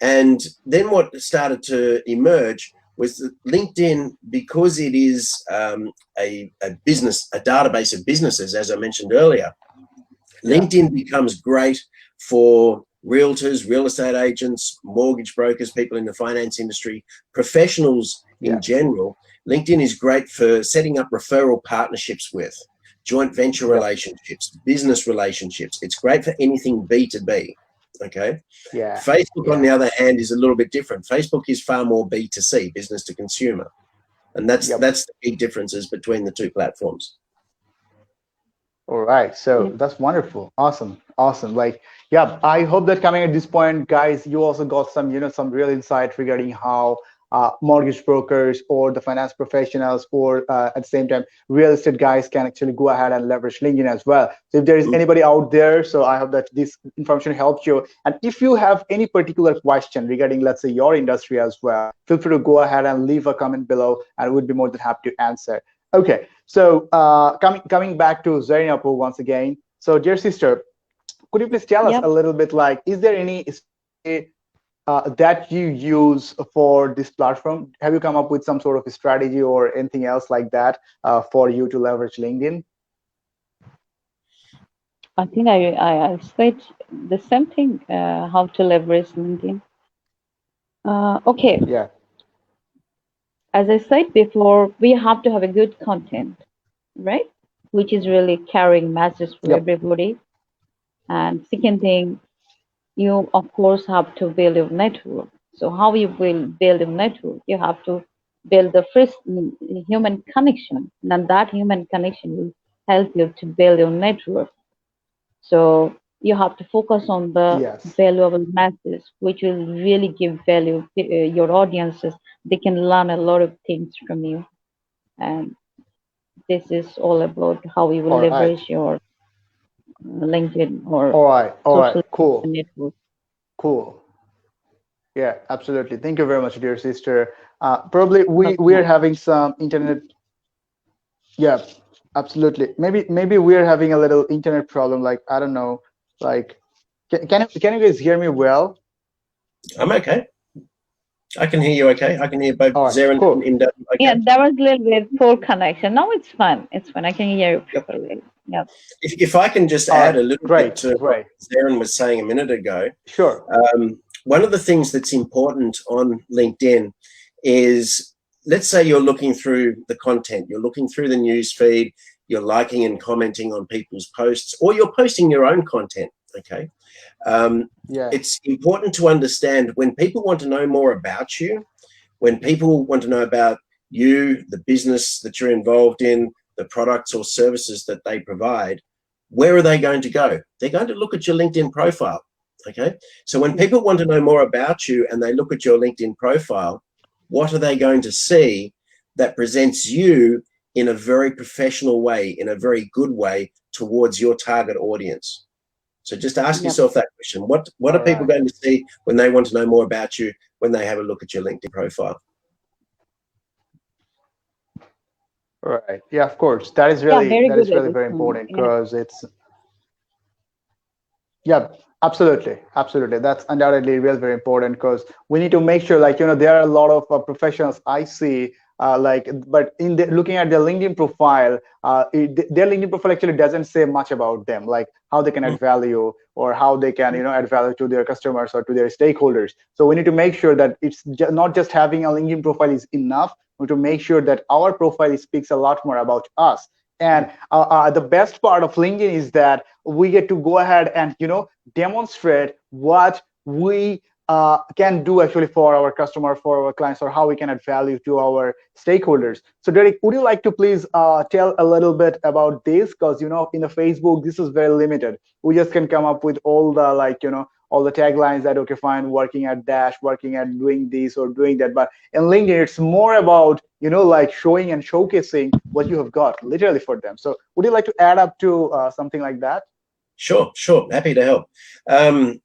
And then what started to emerge was that LinkedIn, because it is a database of businesses, as I mentioned earlier, LinkedIn becomes great for realtors, real estate agents, mortgage brokers, people in the finance industry, professionals in general. LinkedIn is great for setting up referral partnerships with, joint venture relationships, business relationships. It's great for anything B2B. Okay. Facebook, on the other hand, is a little bit different. Facebook is far more B2C, business to consumer. And that's the big differences between the two platforms. All right. So that's wonderful. Awesome. Like, I hope that coming at this point, guys, you also got some, some real insight regarding how mortgage brokers or the finance professionals or at the same time, real estate guys can actually go ahead and leverage LinkedIn as well. So if there is anybody out there, so I hope that this information helped you. And if you have any particular question regarding, let's say, your industry as well, feel free to go ahead and leave a comment below, and we'd be more than happy to answer. Okay, so coming back to Jerin once again. So, dear sister, could you please tell us a little bit, like, is there any that you use for this platform? Have you come up with some sort of a strategy or anything else like that for you to leverage LinkedIn? I think I said the same thing, how to leverage LinkedIn. Okay. Yeah. As I said before, we have to have a good content, right? Which is really carrying messages for everybody. And second thing, you of course have to build your network. So how you will build a network? You have to build the first human connection, and that human connection will help you to build your network. So you have to focus on the valuable messages, which will really give value to your audiences. They can learn a lot of things from you, and this is all about how you will leverage your LinkedIn or social network. Cool. Yeah, absolutely. Thank you very much, dear sister. Probably we're having some internet. Yeah, absolutely. Maybe we're having a little internet problem. Like, I don't know. Like, can you guys hear me well? I'm okay. I can hear you okay. I can hear both Jerin and Imdadul. Okay. Yeah, that was a little bit poor connection. No, it's fine. It's fine. I can hear you properly. Yeah. If I can just add a little bit to what Jerin was saying a minute ago. Sure. One of the things that's important on LinkedIn is, let's say you're looking through the content, you're looking through the news feed, you're liking and commenting on people's posts, or you're posting your own content. Okay. It's important to understand when people want to know more about you, when people want to know about you, the business that you're involved in, the products or services that they provide, where are they going to go? They're going to look at your LinkedIn profile. Okay. So when people want to know more about you and they look at your LinkedIn profile, what are they going to see that presents you in a very professional way, in a very good way towards your target audience? So just ask yourself that question. What are people going to see when they want to know more about you, when they have a look at your LinkedIn profile? Right. Yeah, of course. That is really very important, because it's absolutely. That's undoubtedly very important, because we need to make sure, like, there are a lot of professionals I see but looking at their LinkedIn profile, their LinkedIn profile actually doesn't say much about them, like how they can add value or how they can, add value to their customers or to their stakeholders. So we need to make sure that it's not just having a LinkedIn profile is enough. We need to make sure that our profile speaks a lot more about us. And the best part of LinkedIn is that we get to go ahead and demonstrate what we can do actually for our customer, for our clients, or how we can add value to our stakeholders. So Derick, would you like to please tell a little bit about this? Because in the Facebook, this is very limited. We just can come up with all the all the taglines that, okay, fine, working at Dash, working at doing this or doing that. But in LinkedIn, it's more about showing and showcasing what you have got literally for them. So would you like to add up to something like that? Sure. Happy to help.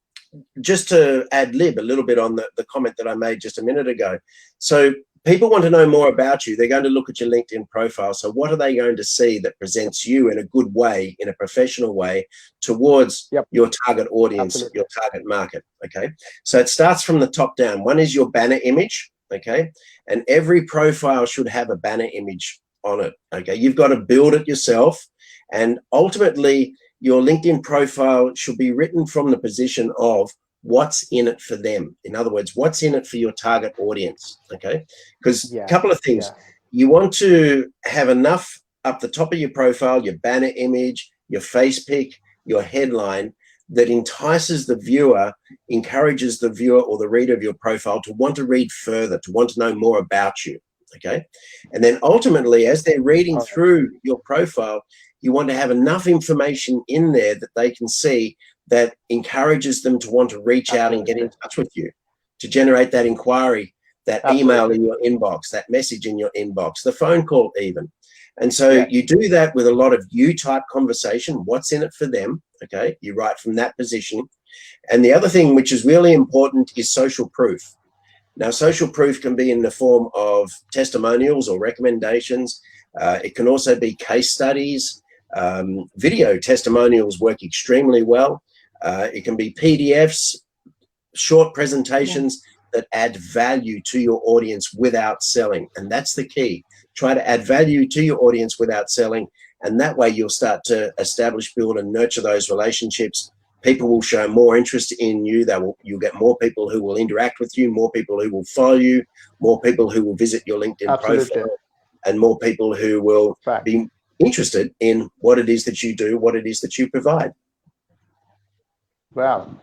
Just to ad lib a little bit on the comment that I made just a minute ago. So people want to know more about you. They're going to look at your LinkedIn profile. So what are they going to see that presents you in a good way, in a professional way, towards your target audience, your target market? Okay. So it starts from the top down. One is your banner image. Okay. And every profile should have a banner image on it. Okay. You've got to build it yourself. And ultimately, your LinkedIn profile should be written from the position of what's in it for them. In other words, what's in it for your target audience, okay? Because a couple of things. You want to have enough up the top of your profile, your banner image, your face pic, your headline, that entices the viewer, encourages the viewer or the reader of your profile to want to read further, to want to know more about you, okay? And then ultimately, as they're reading through your profile, you want to have enough information in there that they can see that encourages them to want to reach out and get in touch with you, to generate that inquiry, that email in your inbox, that message in your inbox, the phone call even. And so you do that with a lot of you-type conversation, what's in it for them, okay? You write from that position. And the other thing which is really important is social proof. Now, social proof can be in the form of testimonials or recommendations. It can also be case studies. Video testimonials work extremely well. It can be PDFs, short presentations that add value to your audience without selling. And that's the key. Try to add value to your audience without selling. And that way you'll start to establish, build, and nurture those relationships. People will show more interest in you. You'll get more people who will interact with you, more people who will follow you, more people who will visit your LinkedIn profile, and more people who will be interested in what it is that you do, what it is that you provide. Wow.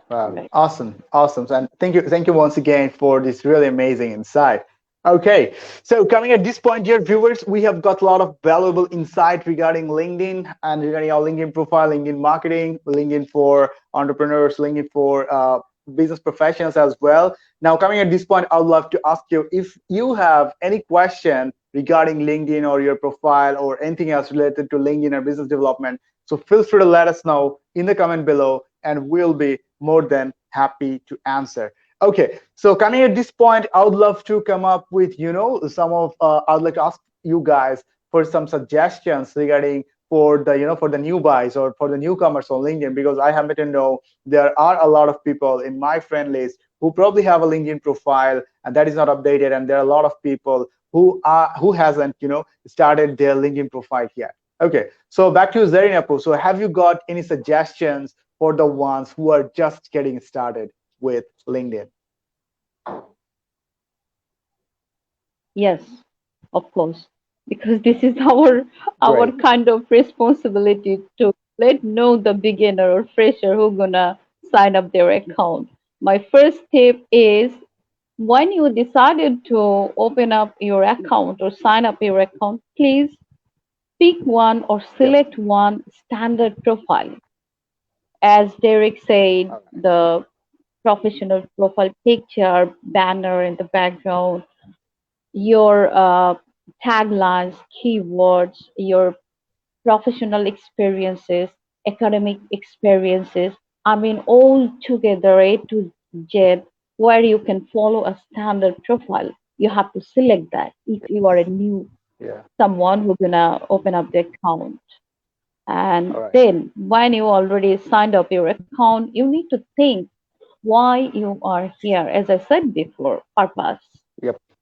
Awesome. And thank you once again for this really amazing insight. Okay, so coming at this point, dear viewers, we have got a lot of valuable insight regarding LinkedIn and regarding our LinkedIn profile, LinkedIn marketing, LinkedIn for entrepreneurs, LinkedIn for business professionals as well. Now, coming at this point, I would love to ask you if you have any question regarding LinkedIn or your profile or anything else related to LinkedIn or business development. So feel free to let us know in the comment below, and we'll be more than happy to answer. Okay, so coming at this point, I would love to come up with, I would like to ask you guys for some suggestions regarding for the new buys or for the newcomers on LinkedIn, because I happen to know there are a lot of people in my friend list who probably have a LinkedIn profile and that is not updated, and there are a lot of people who hasn't started their LinkedIn profile yet. Okay, so back to Jerin. So have you got any suggestions for the ones who are just getting started with LinkedIn? Yes, of course, because this is our kind of responsibility to let know the beginner or fresher who gonna sign up their account. My first tip is, when you decided to open up your account or sign up your account, please pick one or select one standard profile. As Derick said, the professional profile picture, banner in the background, your taglines, keywords, your professional experiences, academic experiences. I mean, all together, A to Z, where you can follow a standard profile. You have to select that if you are a new someone who's gonna open up the account. And then when you already signed up your account, you need to think why you are here. As I said before, purpose.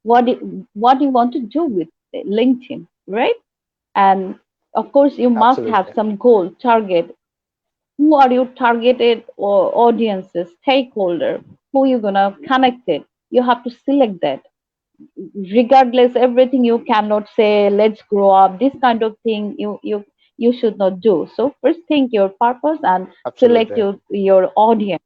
What do you want to do with LinkedIn, right? And of course, you must have Absolutely. some goal, target. Who are your targeted or audiences, stakeholder? Who you gonna connect it? You have to select that. Regardless, everything you cannot say, let's grow up. This kind of thing you should not do. So first think your purpose and select Absolutely. your audience,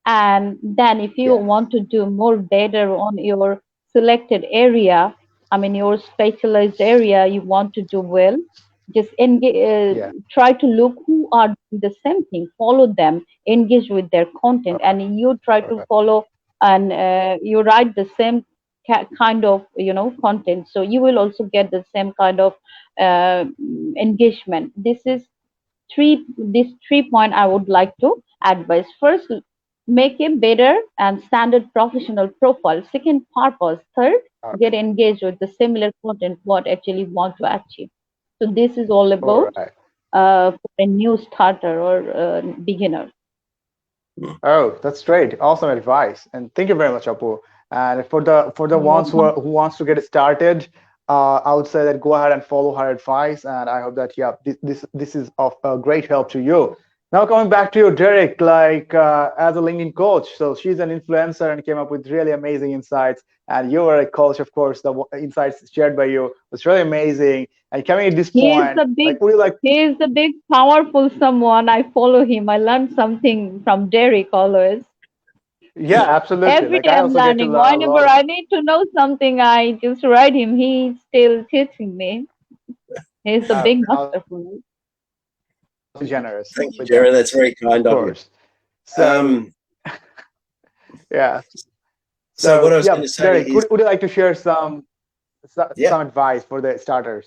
and then if you Yes. want to do more better on your selected area, I mean your specialized area you want to do well, just engage, Yeah. try to look who are doing the same thing, follow them, engage with their All content, right. and you try All to right. follow, and you write the same kind of content, so you will also get the same kind of uh, engagement. These 3 point I would like to advise. First, make a better and standard professional profile. Second, purpose. Third, All get right. engaged with the similar content what actually want to achieve. So this is all All about right. for a new starter or beginner. Mm. Oh, that's great. Awesome advice. And thank you very much, Apu. And for the You're ones welcome. who wants to get started, I would say that go ahead and follow her advice. And I hope that, yeah, this is of great help to you. Now coming back to you, Derick, like as a LinkedIn coach, so she's an influencer and came up with really amazing insights. And you were a coach, of course. The insights shared by you was really amazing. And coming at this He is point, the big like, would you like? he is the big powerful someone. I follow him. I learned something from Derek always. Yeah, absolutely. Every Like day I I'm also get to learning. learn a Whenever lot of. I need to know something, I just write him. He's still teaching me. He's the big I'll master be for me. generous with that, Thank you, of Jerin. That's very course. kind of you. So Um, yeah. so So what I was yeah, going to say Derek, is, would you like to share yeah, some advice for the starters?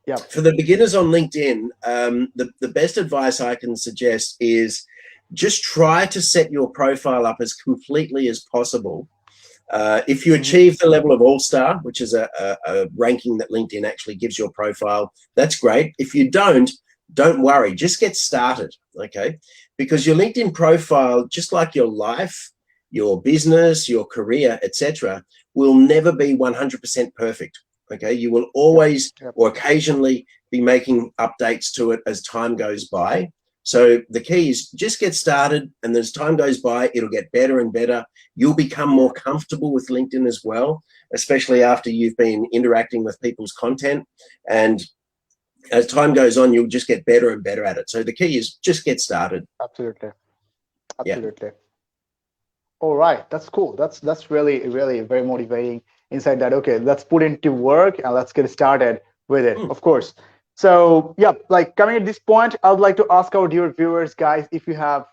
Yep. for the beginners on LinkedIn, the best advice I can suggest is just try to set your profile up as completely as possible. If you Hmm. achieve the level of All-Star, which is a ranking that LinkedIn actually gives your profile, that's great. If you don't worry, just get started, okay? Because your LinkedIn profile, just like your life, your business, your career, etc., will never be 100% perfect, okay? You will Yep. always Yep. or occasionally be making updates to it as time goes by. So the key is just get started, and as time goes by, it'll get better and better. You'll become Yeah. more comfortable with LinkedIn as well, especially after you've been interacting with people's content. And as time goes on, you'll just get better and better at it. So the key is just get started. Absolutely. Yeah. Absolutely. All right. That's cool. That's really really very motivating. Inside that, okay, let's put into work and let's get started with it. Mm. Of course. So yeah, like coming at this point, I would like to ask our dear viewers, guys, if you have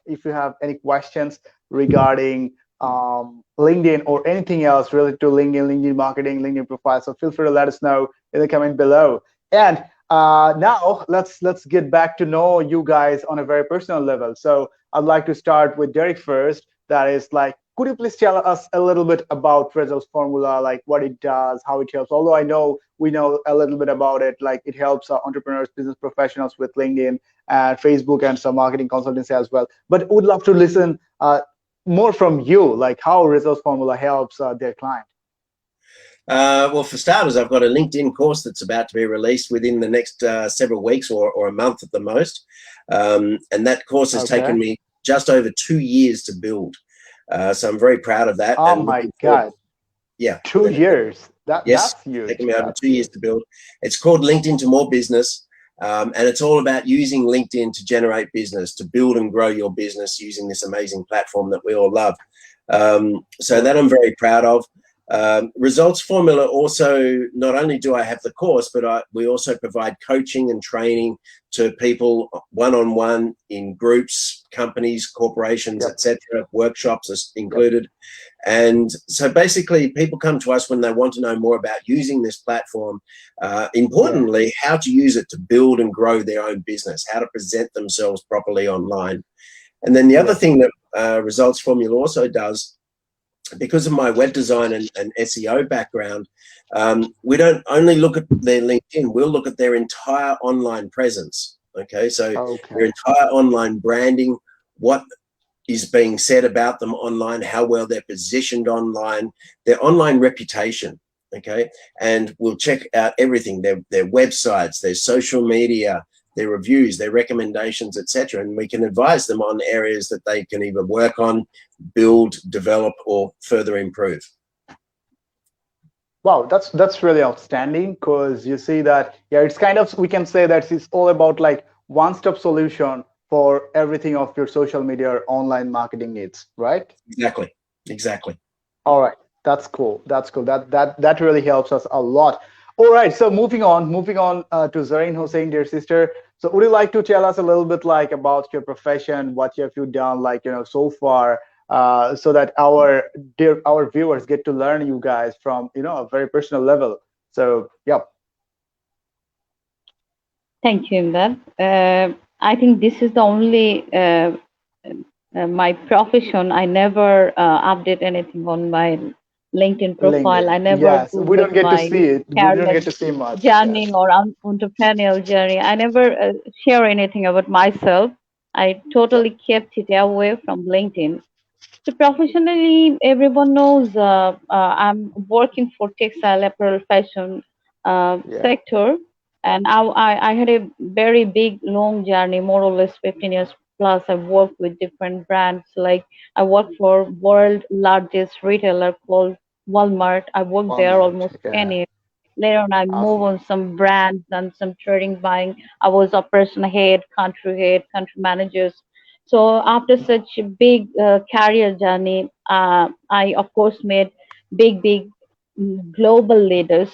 any questions regarding LinkedIn or anything else related to LinkedIn marketing, LinkedIn profile. So feel free to let us know in the comment below. And now let's get back to know you guys on a very personal level. So I'd like to start with Derick first. That is like, could you please tell us a little bit about results formula, like what it does, how it helps? Although I know we know a little bit about it, like it helps entrepreneurs, business professionals with LinkedIn and Facebook and some marketing consultancy as well. But would love to listen more from you, like how results formula helps their client. Well, for starters, I've got a LinkedIn course that's about to be released within the next several weeks or a month at the most. And that course has taken Okay. me just over 2 years to build. So I'm very proud of that Oh and my looking forward. God, Yeah. 2 years. Yes, That's taken huge. me over That's 2 years huge. to build. It's called LinkedIn to More Business. And it's all about using LinkedIn to generate business, to build and grow your business using this amazing platform that we all love. So All that right. I'm very proud of. Results Formula also, not only do I have the course, but we also provide coaching and training to people one-on-one in groups, companies, corporations, Yep. etc., workshops are Yep. included. And so basically people come to us when they want to know more about using this platform, Yeah. importantly, how to use it to build and grow their own business, how to present themselves properly online. And then the other Yep. thing that Results Formula also does, because of my web design and SEO background, we don't only look at their LinkedIn, we'll look at their entire online presence. Okay, so their Okay. entire online branding, what is being said about them online, how well they're positioned online, their online reputation. Okay, and we'll check out everything, their websites, their social media, their reviews, their recommendations, etc., and we can advise them on areas that they can either work on, build, develop, or further improve. Wow, that's really outstanding, because you see that, yeah, it's kind of, we can say that it's all about like one-stop solution for everything of your social media or online marketing needs, right? Exactly. All right, that's cool. That's cool. That really helps us a lot. All right, so moving on to Zareen Hossain, dear sister. So, would you like to tell us a little bit like about your profession, what have you done, like so far, so that our viewers get to learn you guys from a very personal level. So, yeah, Thank you, Imdad. I think this is the only my profession. I never update anything on my LinkedIn profile. LinkedIn. I never Yes, we Google don't get to my see it. We don't career get to see much. journey Yes. or entrepreneurial journey. I never share anything about myself. I Yep. totally kept it away from LinkedIn. So professionally, everyone knows I'm working for textile apparel fashion Yeah. sector, and I had a very big long journey, more or less 15 years plus. I worked with different brands. Like I worked for world largest retailer called Walmart. I worked there Walmart. almost 10 Yeah. years. Later on, I moved Awesome. on some brands and some trading buying. I was operation head, country managers. So after such a big career journey, I of course met big global leaders.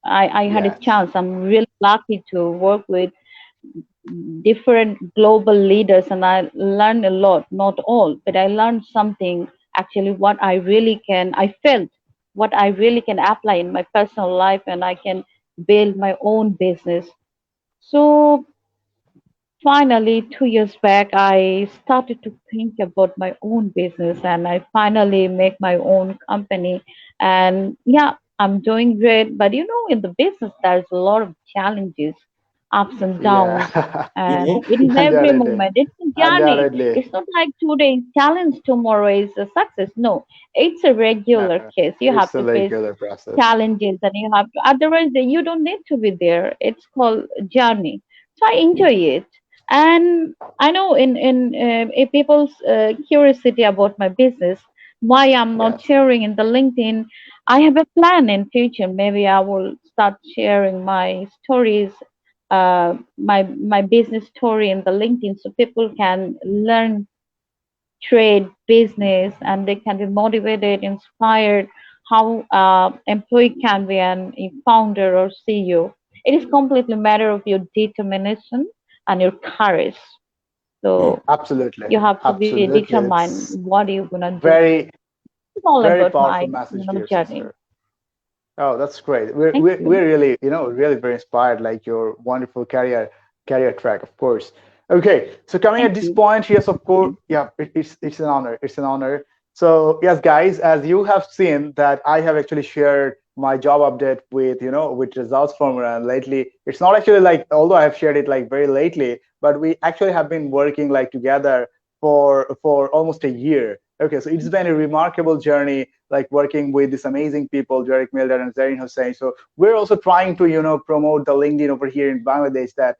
I had a Yes. chance. I'm really lucky to work with different global leaders, and I learned a lot. Not all, but I learned something. Actually, what I really can, I felt what I really can apply in my personal life, and I can build my own business. So finally, 2 years back, I started to think about my own business and I finally make my own company. And yeah, I'm doing great. But in the business, there's a lot of challenges, ups and downs, Yeah. and Mhm. it is every Undoubtedly. moment. It's a journey. Undoubtedly. It's not like today is challenge, tomorrow is a success. No, it's a No, regular case. You have it's a to face regular process. challenges and you have to, otherwise you don't need to be there. It's called journey. So I enjoy it. And I know in people's curiosity about my business, why I'm not Yes. sharing in the LinkedIn. I have a plan in future. Maybe I will start sharing my stories, my business story in the LinkedIn, so people can learn trade, business, and they can be motivated, inspired how employee can be a founder or CEO. It is completely matter of your determination and your courage. Mm. So Absolutely. you have to be Absolutely. determined It's what you're gonna do. very, It's all very about powerful my message, dear journey. sister. Oh, that's great. We're, Thank we're, you. we're really, really very inspired, like your wonderful career track, of course. Okay, so coming Thank at this you. point, yes, of course, yeah, it's an honor. It's an honor. So yes, guys, as you have seen that I have actually shared my job update with results formula, and lately it's not actually like, although I have shared it like very lately, but we actually have been working like together for almost a year. Okay, so it's been a remarkable journey, like working with these amazing people, Derick, Mildred, and Jerin Hossain. So we're also trying to, promote the LinkedIn over here in Bangladesh. That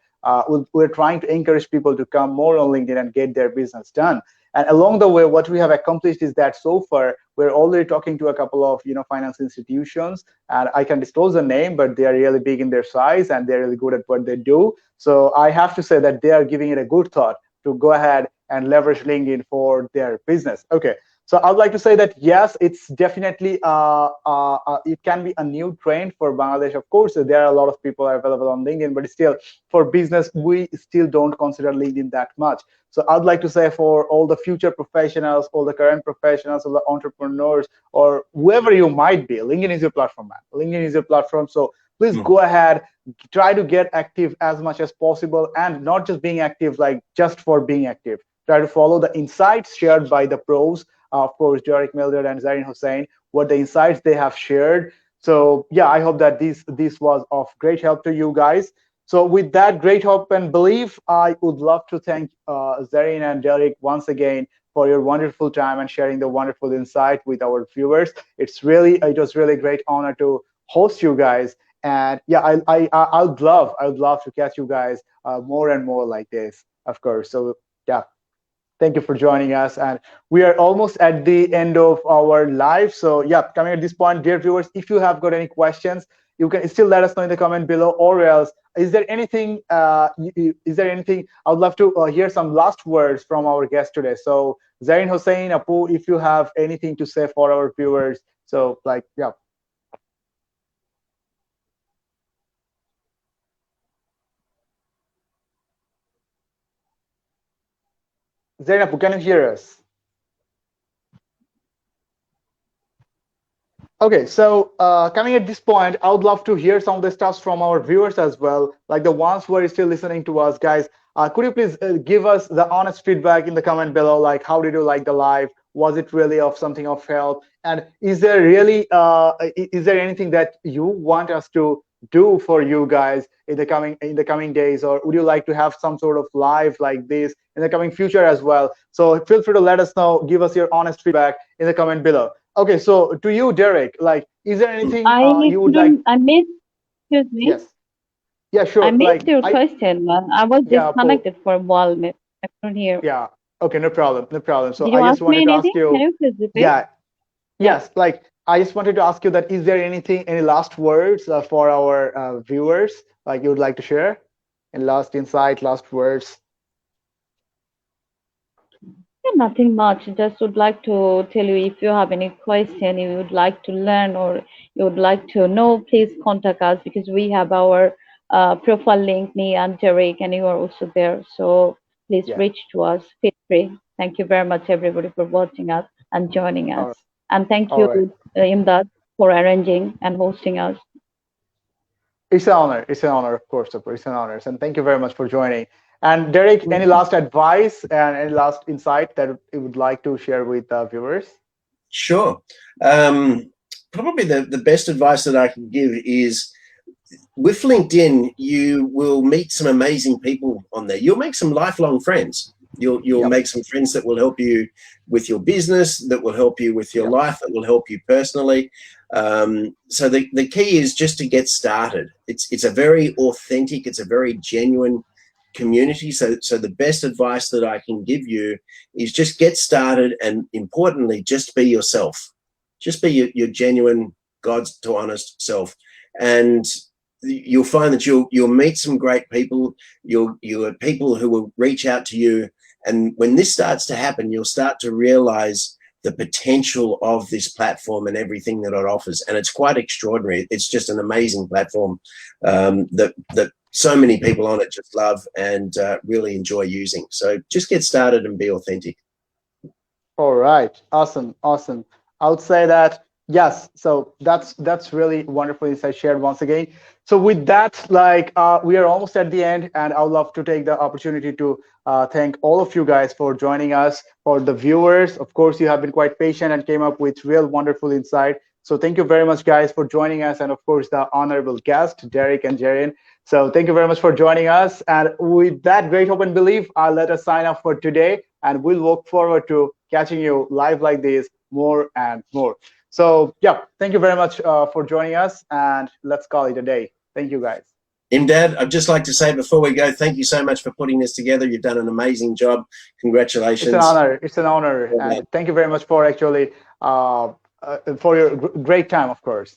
we're trying to encourage people to come more on LinkedIn and get their business done. And along the way, what we have accomplished is that so far we're already talking to a couple of, finance institutions, and I can disclose the name, but they are really big in their size and they're really good at what they do. So I have to say that they are giving it a good thought to go ahead and leverage LinkedIn for their business. Okay, so I would like to say that yes, it's definitely it can be a new trend for Bangladesh. Of course, there are a lot of people are available on LinkedIn, but still, for business, we still don't consider LinkedIn that much. So I'd like to say for all the future professionals, all the current professionals, all the entrepreneurs, or whoever you might be, LinkedIn is your platform, man. LinkedIn is your platform. So please Mm. go ahead, try to get active as much as possible, and not just being active like just for being active. Try to follow the insights shared by the pros, of course, Derick, Mildred, and Zareen Hossain, what the insights they have shared. So yeah, I hope that this was of great help to you guys. So with that great hope and belief, I would love to thank Zareen and Derick once again for your wonderful time and sharing the wonderful insight with our viewers. It was really great honor to host you guys. And yeah, I would love to catch you guys more and more like this, of course. So yeah, thank you for joining us. And we are almost at the end of our live. So yeah, coming at this point, dear viewers, if you have got any questions, you can still let us know in the comment below, or else is there anything I would love to hear some last words from our guest today. So Jerin, Hossain, Apu, if you have anything to say for our viewers. So like, yeah. Jerin, Apu, can you hear us? Okay, so coming at this point, I would love to hear some of the stuff from our viewers as well, like the ones who are still listening to us, guys. Could you please give us the honest feedback in the comment below? Like, how did you like the live? Was it really of something of help? And is there really is there anything that you want us to do for you guys in the coming days, or would you like to have some sort of live like this in the coming future as well? So feel free to let us know. Give us your honest feedback in the comment below. Okay, so to you, Derick, like, is there anything I you would like? couldn't. I missed. Excuse me. Yes, yeah, I sure. missed Like, your question. I was yeah, Paul, disconnected for a while. I couldn't hear. yeah. Okay, no problem, no problem. So Did you I just ask me wanted to ask anything? Can you, you please repeat? yeah, Yeah. yes, like, I just wanted to ask you that is there anything, any last words for our viewers, like you would like to share? And last insight, last words. Yeah, nothing much. Just would like to tell you, if you have any question you would like to learn or you would like to know, please contact us, because we have our profile link, me and Derick, and you are also there. So please Yeah. reach to us. Feel free. Thank you very much, everybody, for watching us and joining us. All right. And thank All you, right. Imdad, for arranging and hosting us. It's an honor. It's an honor, of course, of course. It's an honor. And thank you very much for joining. And Derick, any last advice and any last insight that you would like to share with viewers? Sure. Probably the best advice that I can give is, with LinkedIn, you will meet some amazing people on there. You'll make some lifelong friends. You'll Yep. make some friends that will help you with your business, that will help you with your Yep. life, that will help you personally. So the key is just to get started. It's a very authentic, it's a very genuine community. So the best advice that I can give you is just get started, and importantly, just be yourself. Just be your genuine, God's to honest self. And you'll find that you'll meet some great people. You'll have people who will reach out to you. And when this starts to happen, you'll start to realize the potential of this platform and everything that it offers. And it's quite extraordinary. It's just an amazing platform that so many people on it just love and really enjoy using. So just get started and be authentic. All right. Awesome. Awesome. I would say that yes. So that's really wonderful insight shared once again. So with that, like we are almost at the end, and I would love to take the opportunity to thank all of you guys for joining us. For the viewers, of course, you have been quite patient and came up with real wonderful insight. So thank you very much, guys, for joining us, and of course, the honorable guest, Derick and Jerin. So thank you very much for joining us. And with that great hope and belief, I'll let us sign off for today, and we'll look forward to catching you live like this more and more. So yeah, thank you very much for joining us, and let's call it a day. Thank you, guys. Imdad, I'd just like to say before we go, thank you so much for putting this together. You've done an amazing job. Congratulations. It's an honor. It's an honor. And thank you very much for actually for your great time, of course.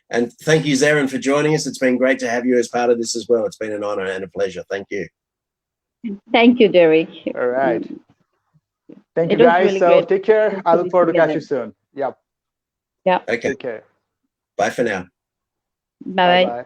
And thank you, Jerin, for joining us. It's been great to have you as part of this as well. It's been an honor and a pleasure. Thank you. Thank you, Derick. All right. Thank you, guys. Really so great. take care. I look forward to catch you soon. Yep. Yeah. Okay. Take care. Bye for now. Bye-bye. Bye-bye.